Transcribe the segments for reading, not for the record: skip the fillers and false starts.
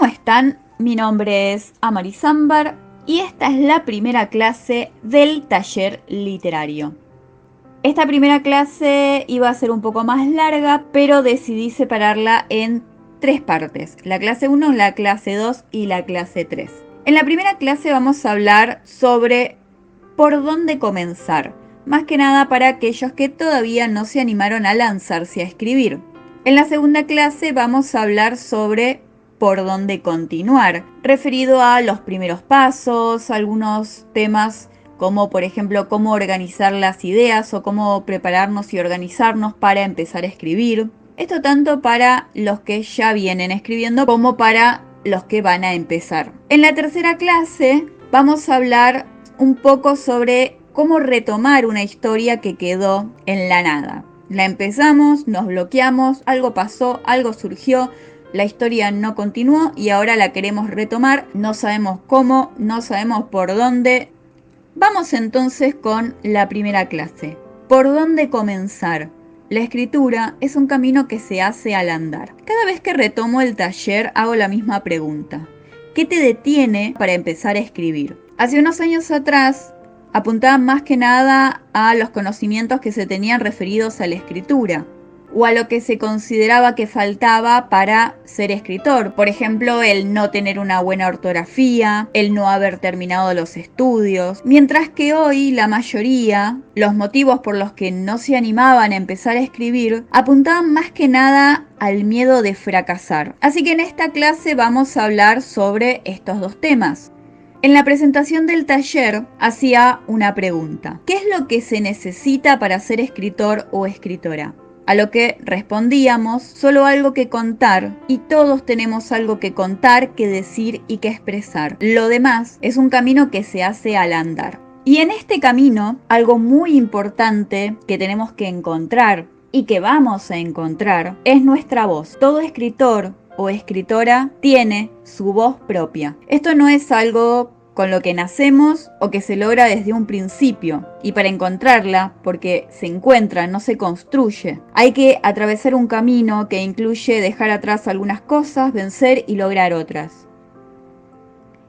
¿Cómo están? Mi nombre es Amari Zambar y esta es la primera clase del taller literario. Esta primera clase iba a ser un poco más larga, pero decidí separarla en tres partes: la clase 1, la clase 2 y la clase 3. En la primera clase vamos a hablar sobre por dónde comenzar, más que nada para aquellos que todavía no se animaron a lanzarse a escribir. En la segunda clase vamos a hablar sobre por dónde continuar, referido a los primeros pasos, algunos temas como por ejemplo cómo organizar las ideas o cómo prepararnos y organizarnos para empezar a escribir. Esto tanto para los que ya vienen escribiendo como para los que van a empezar. En la tercera clase vamos a hablar un poco sobre cómo retomar una historia que quedó en la nada. La empezamos, nos bloqueamos, algo pasó, algo surgió, la historia no continuó y ahora la queremos retomar, no sabemos cómo, no sabemos por dónde. Vamos entonces con la primera clase. ¿Por dónde comenzar? La escritura es un camino que se hace al andar. Cada vez que retomo el taller hago la misma pregunta: ¿qué te detiene para empezar a escribir? Hace unos años atrás apuntaba más que nada a los conocimientos que se tenían referidos a la escritura o a lo que se consideraba que faltaba para ser escritor. Por ejemplo, el no tener una buena ortografía, el no haber terminado los estudios. Mientras que hoy la mayoría, los motivos por los que no se animaban a empezar a escribir, apuntaban más que nada al miedo de fracasar. Así que en esta clase vamos a hablar sobre estos dos temas. En la presentación del taller hacía una pregunta: ¿qué es lo que se necesita para ser escritor o escritora? A lo que respondíamos: solo algo que contar, y todos tenemos algo que contar, que decir y que expresar. Lo demás es un camino que se hace al andar. Y en este camino, algo muy importante que tenemos que encontrar y que vamos a encontrar es nuestra voz. Todo escritor o escritora tiene su voz propia. Esto no es algo con lo que nacemos o que se logra desde un principio, y para encontrarla, porque se encuentra, no se construye, hay que atravesar un camino que incluye dejar atrás algunas cosas, vencer y lograr otras.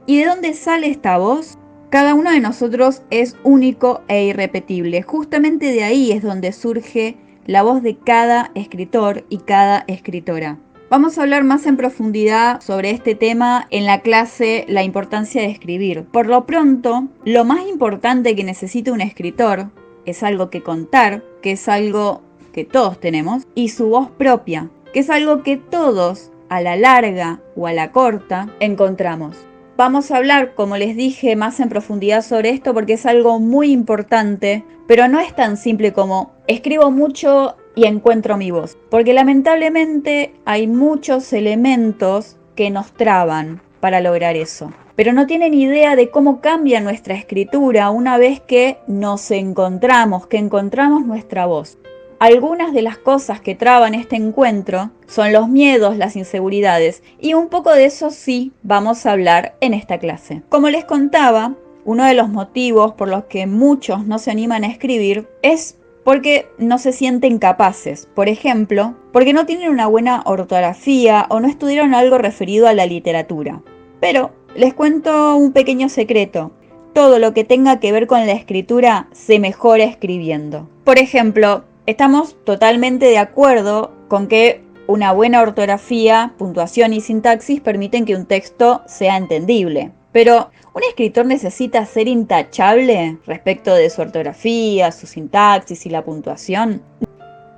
¿Y de dónde sale esta voz? Cada uno de nosotros es único e irrepetible. Justamente de ahí es donde surge la voz de cada escritor y cada escritora. Vamos a hablar más en profundidad sobre este tema en la clase La importancia de escribir. Por lo pronto, lo más importante que necesita un escritor es algo que contar, que es algo que todos tenemos, y su voz propia, que es algo que todos, a la larga o a la corta, encontramos. Vamos a hablar, como les dije, más en profundidad sobre esto porque es algo muy importante, pero no es tan simple como escribo mucho y encuentro mi voz, porque lamentablemente hay muchos elementos que nos traban para lograr eso, pero no tienen idea de cómo cambia nuestra escritura una vez que nos encontramos, que encontramos nuestra voz. Algunas de las cosas que traban este encuentro son los miedos, las inseguridades, y un poco de eso sí vamos a hablar en esta clase. Como les contaba, uno de los motivos por los que muchos no se animan a escribir es porque no se sienten capaces. Por ejemplo, porque no tienen una buena ortografía o no estudiaron algo referido a la literatura. Pero les cuento un pequeño secreto: todo lo que tenga que ver con la escritura se mejora escribiendo. Por ejemplo, estamos totalmente de acuerdo con que una buena ortografía, puntuación y sintaxis permiten que un texto sea entendible. Pero, ¿un escritor necesita ser intachable respecto de su ortografía, su sintaxis y la puntuación?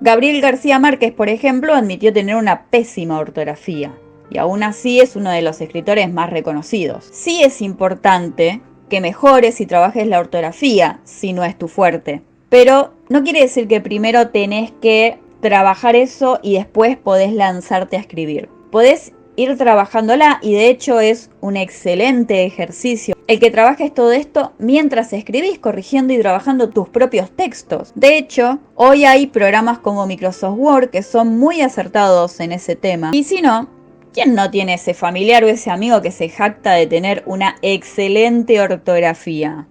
Gabriel García Márquez, por ejemplo, admitió tener una pésima ortografía, y aún así es uno de los escritores más reconocidos. Sí es importante que mejores y trabajes la ortografía, si no es tu fuerte. Pero no quiere decir que primero tenés que trabajar eso y después podés lanzarte a escribir. Podés ir trabajándola, y de hecho es un excelente ejercicio el que trabajes todo esto mientras escribís, corrigiendo y trabajando tus propios textos. De hecho, hoy hay programas como Microsoft Word que son muy acertados en ese tema. Y si no, ¿quién no tiene ese familiar o ese amigo que se jacta de tener una excelente ortografía?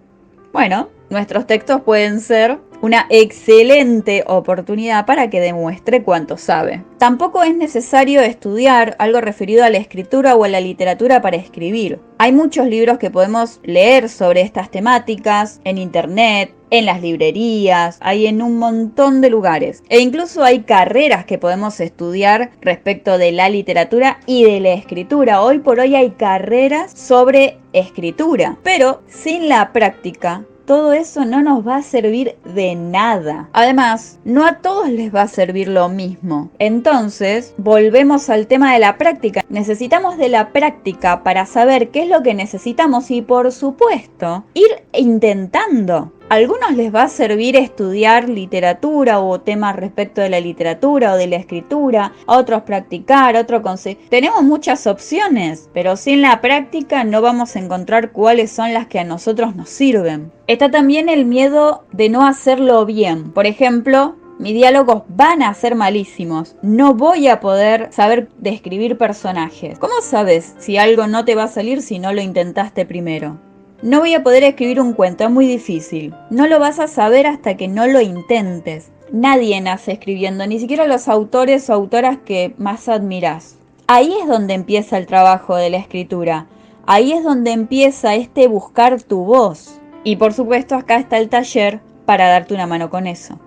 Bueno, nuestros textos pueden ser una excelente oportunidad para que demuestre cuánto sabe. Tampoco es necesario estudiar algo referido a la escritura o a la literatura para escribir. Hay muchos libros que podemos leer sobre estas temáticas en internet, en las librerías, hay en un montón de lugares. E incluso hay carreras que podemos estudiar respecto de la literatura y de la escritura. Hoy por hoy hay carreras sobre escritura, pero sin la práctica todo eso no nos va a servir de nada. Además, no a todos les va a servir lo mismo. Entonces, volvemos al tema de la práctica. Necesitamos de la práctica para saber qué es lo que necesitamos y, por supuesto, ir intentando. A algunos les va a servir estudiar literatura o temas respecto de la literatura o de la escritura, a otros practicar, otros conseguir. Tenemos muchas opciones, pero sin la práctica no vamos a encontrar cuáles son las que a nosotros nos sirven. Está también el miedo de no hacerlo bien. Por ejemplo, mis diálogos van a ser malísimos. No voy a poder saber describir personajes. ¿Cómo sabes si algo no te va a salir si no lo intentaste primero? No voy a poder escribir un cuento, es muy difícil. No lo vas a saber hasta que no lo intentes. Nadie nace escribiendo, ni siquiera los autores o autoras que más admirás. Ahí es donde empieza el trabajo de la escritura. Ahí es donde empieza buscar tu voz. Y por supuesto acá está el taller para darte una mano con eso.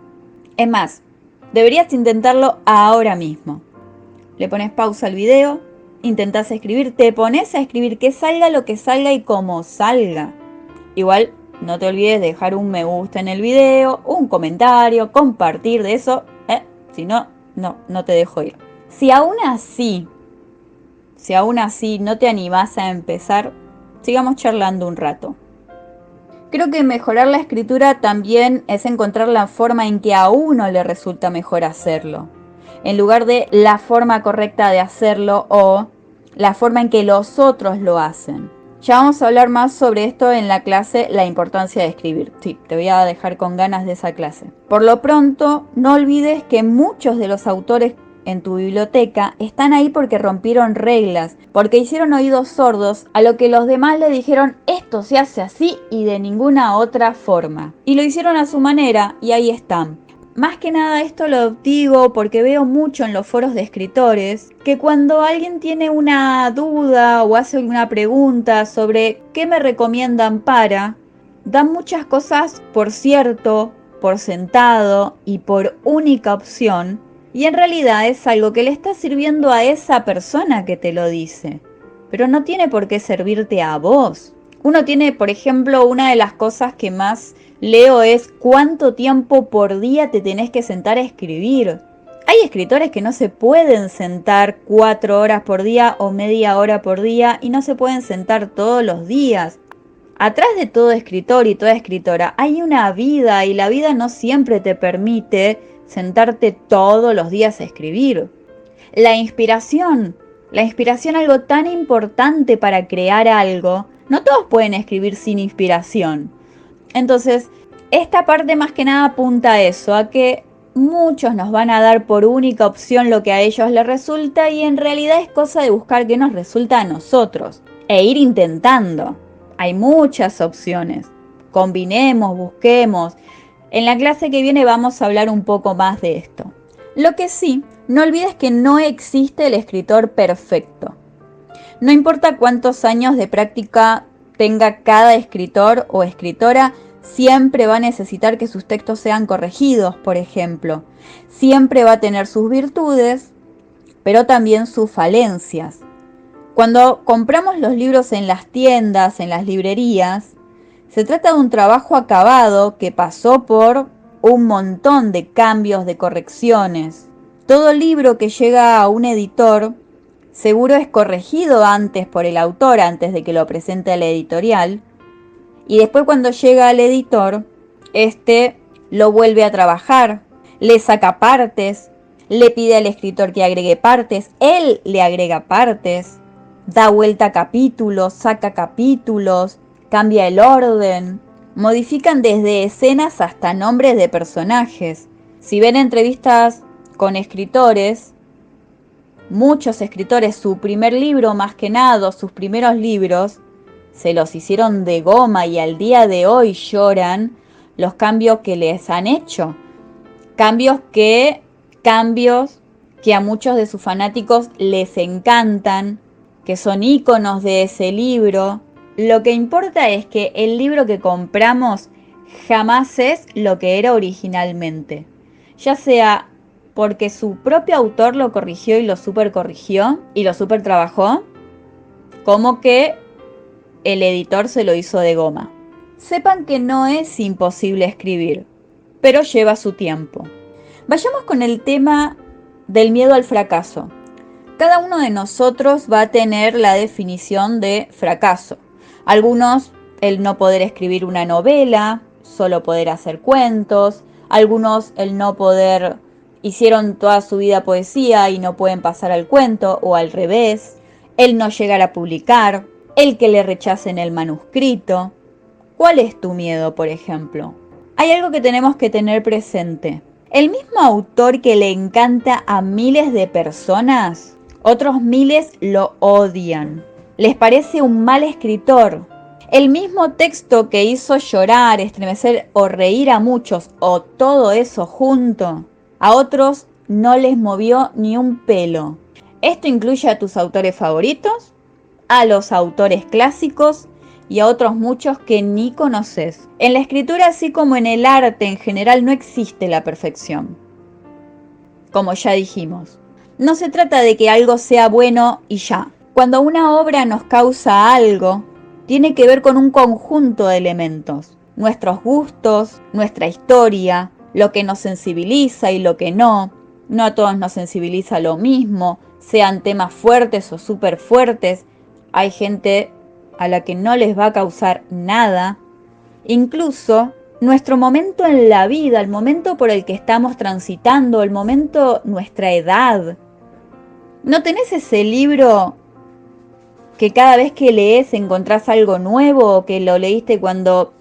Es más, deberías intentarlo ahora mismo. Le pones pausa al video, intentás escribir, te pones a escribir, que salga lo que salga y como salga. Igual no te olvides de dejar un me gusta en el video, un comentario, compartir de eso, si no, no te dejo ir. Si aún así no te animás a empezar, sigamos charlando un rato. Creo que mejorar la escritura también es encontrar la forma en que a uno le resulta mejor hacerlo, en lugar de la forma correcta de hacerlo o la forma en que los otros lo hacen. Ya vamos a hablar más sobre esto en la clase La importancia de escribir. Sí, te voy a dejar con ganas de esa clase. Por lo pronto, no olvides que muchos de los autores en tu biblioteca están ahí porque rompieron reglas, porque hicieron oídos sordos a lo que los demás le dijeron esto se hace así y de ninguna otra forma. Y lo hicieron a su manera y ahí están. Más que nada esto lo digo porque veo mucho en los foros de escritores que cuando alguien tiene una duda o hace una pregunta sobre qué me recomiendan dan muchas cosas por cierto, por sentado y por única opción. Y en realidad es algo que le está sirviendo a esa persona que te lo dice. Pero no tiene por qué servirte a vos. Uno tiene, por ejemplo, una de las cosas que más leo es cuánto tiempo por día te tenés que sentar a escribir. Hay escritores que no se pueden sentar 4 horas por día o media hora por día y no se pueden sentar todos los días. Atrás de todo escritor y toda escritora hay una vida y la vida no siempre te permite sentarte todos los días a escribir. La inspiración algo tan importante para crear algo, no todos pueden escribir sin inspiración. Entonces, esta parte más que nada apunta a eso, a que muchos nos van a dar por única opción lo que a ellos les resulta y en realidad es cosa de buscar qué nos resulta a nosotros e ir intentando. Hay muchas opciones. Combinemos, busquemos. En la clase que viene vamos a hablar un poco más de esto. Lo que sí, no olvides que no existe el escritor perfecto. No importa cuántos años de práctica tenga cada escritor o escritora, siempre va a necesitar que sus textos sean corregidos, por ejemplo. Siempre va a tener sus virtudes, pero también sus falencias. Cuando compramos los libros en las tiendas, en las librerías, se trata de un trabajo acabado que pasó por un montón de cambios, de correcciones. Todo libro que llega a un editor seguro es corregido antes por el autor, antes de que lo presente a la editorial. Y después cuando llega al editor, lo vuelve a trabajar, le saca partes, le pide al escritor que agregue partes, él le agrega partes, da vuelta a capítulos, saca capítulos, cambia el orden, modifican desde escenas hasta nombres de personajes. Si ven entrevistas con escritores, muchos escritores, su primer libro más que nada, sus primeros libros, se los hicieron de goma y al día de hoy lloran los cambios que les han hecho. Cambios que a muchos de sus fanáticos les encantan, que son íconos de ese libro. Lo que importa es que el libro que compramos jamás es lo que era originalmente. Ya sea porque su propio autor lo corrigió y lo super corrigió y lo super trabajó, como que el editor se lo hizo de goma. Sepan que no es imposible escribir, pero lleva su tiempo. Vayamos con el tema del miedo al fracaso. Cada uno de nosotros va a tener la definición de fracaso. Algunos, el no poder escribir una novela, solo poder hacer cuentos. Algunos, el no poder, hicieron toda su vida poesía y no pueden pasar al cuento, o al revés. El no llegar a publicar, el que le rechacen el manuscrito. ¿Cuál es tu miedo, por ejemplo? Hay algo que tenemos que tener presente. El mismo autor que le encanta a miles de personas, otros miles lo odian. Les parece un mal escritor. El mismo texto que hizo llorar, estremecer o reír a muchos, o todo eso junto, a otros no les movió ni un pelo. Esto incluye a tus autores favoritos, a los autores clásicos y a otros muchos que ni conoces. En la escritura, así como en el arte en general, no existe la perfección. Como ya dijimos, no se trata de que algo sea bueno y ya. Cuando una obra nos causa algo, tiene que ver con un conjunto de elementos. Nuestros gustos, nuestra historia, lo que nos sensibiliza y lo que no. No a todos nos sensibiliza lo mismo, sean temas fuertes o súper fuertes. Hay gente a la que no les va a causar nada. Incluso nuestro momento en la vida, el momento por el que estamos transitando, el momento, nuestra edad. ¿No tenés ese libro que cada vez que lees encontrás algo nuevo, o que lo leíste cuando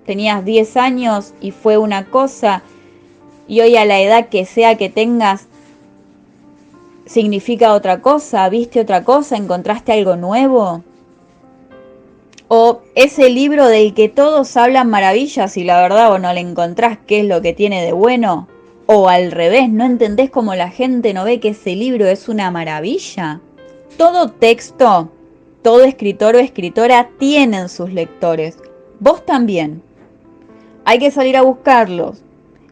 tenías 10 años y fue una cosa, y hoy a la edad que sea que tengas significa otra cosa, viste otra cosa, encontraste algo nuevo? O ese libro del que todos hablan maravillas y la verdad vos no le encontrás qué es lo que tiene de bueno. O al revés, no entendés cómo la gente no ve que ese libro es una maravilla. Todo texto, todo escritor o escritora tienen sus lectores. Vos también. Hay que salir a buscarlos.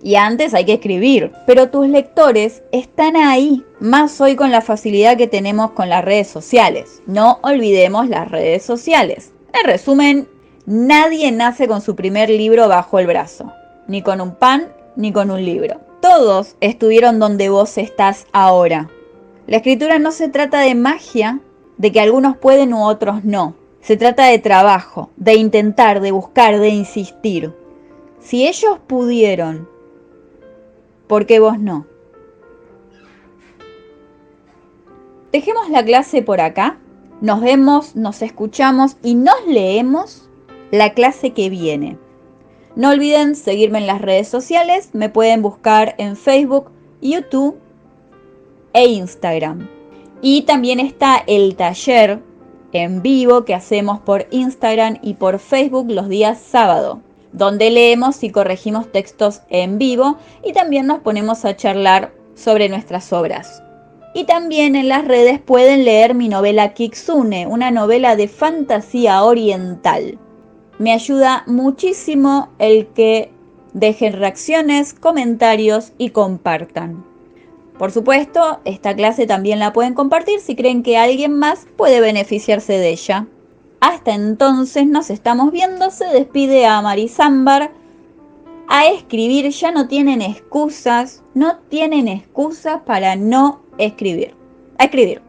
Y antes hay que escribir. Pero tus lectores están ahí. Más hoy con la facilidad que tenemos con las redes sociales. No olvidemos las redes sociales. En resumen, nadie nace con su primer libro bajo el brazo. Ni con un pan, ni con un libro. Todos estuvieron donde vos estás ahora. La escritura no se trata de magia, de que algunos pueden u otros no. Se trata de trabajo, de intentar, de buscar, de insistir. Si ellos pudieron, ¿por qué vos no? Dejemos la clase por acá. Nos vemos, nos escuchamos y nos leemos la clase que viene. No olviden seguirme en las redes sociales. Me pueden buscar en Facebook, YouTube e Instagram. Y también está el taller en vivo que hacemos por Instagram y por Facebook los días sábado, donde leemos y corregimos textos en vivo y también nos ponemos a charlar sobre nuestras obras. Y también en las redes pueden leer mi novela Kitsune, una novela de fantasía oriental. Me ayuda muchísimo el que dejen reacciones, comentarios y compartan. Por supuesto, esta clase también la pueden compartir si creen que alguien más puede beneficiarse de ella. Hasta entonces nos estamos viendo. Se despide a Marisámbar. A escribir, ya no tienen excusas. No tienen excusas para no escribir. A escribir.